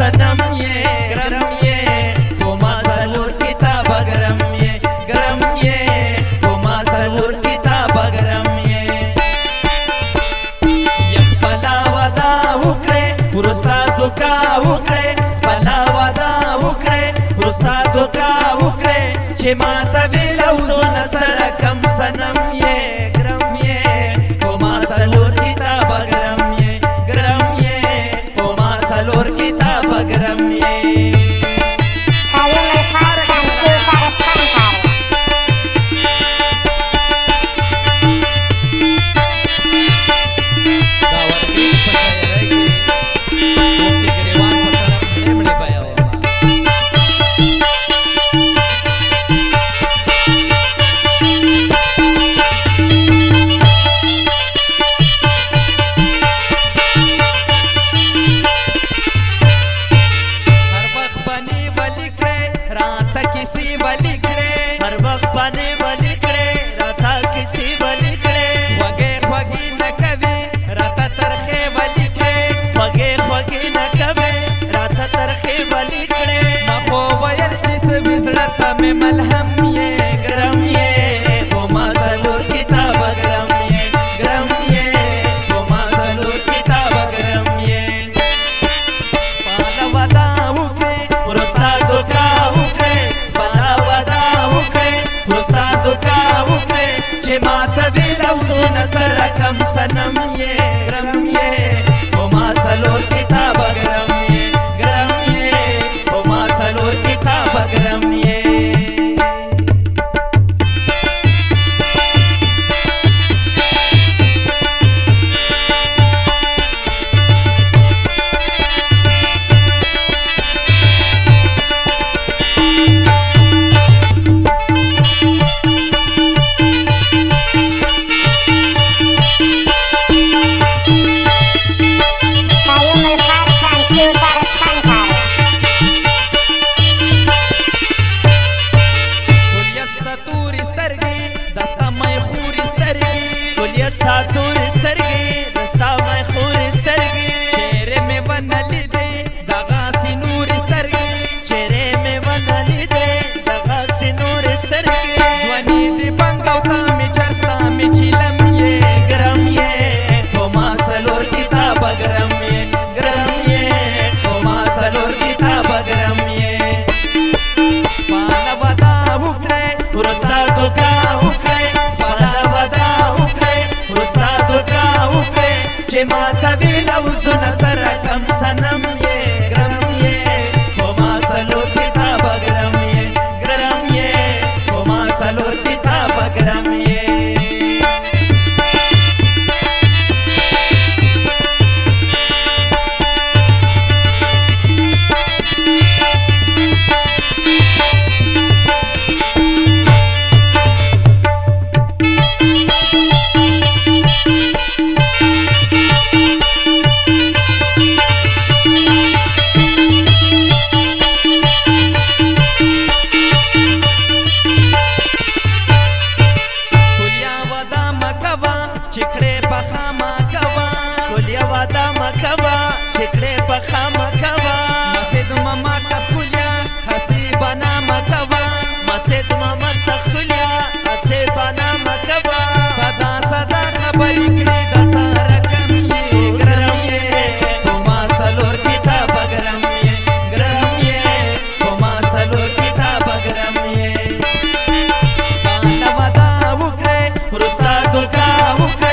صنم یې ګرم یې په ما څلور کتابه ګرم یې ګرم یې په ما څلور کتابه ګرم یې یم بلا ودا وکړې وروسته دوکا وکړې بلا ودا وکړې وروسته دوکا وکړې چې ماته ویل او زونه سره کم صنم یې ګرم یې په ما څلور کتابه ګرم یې ګرم یې په ما څلور کتابه ګرم یې میں ملہم یہ گرم یہ وہ ما ضرور کتاب گرم یہ گرم یہ وہ ما ضرور کتاب گرم یہ پالا ودا وکڑے ورستاد کا وکڑے پالا ودا وکڑے ورستاد کا وکڑے چې ماته ویل او زونه سره کم صنم یہ گرم یہ وہ ما ضرور کتاب گرم یہ گرم یہ وہ ما ضرور کتاب گرم یہ چې ماته ویل او زونه سره کم صنم یې ګرم یې په ما څلور کتابه ګرم یې ګرم یې په ما څلور کتابه ګرم یې Rusado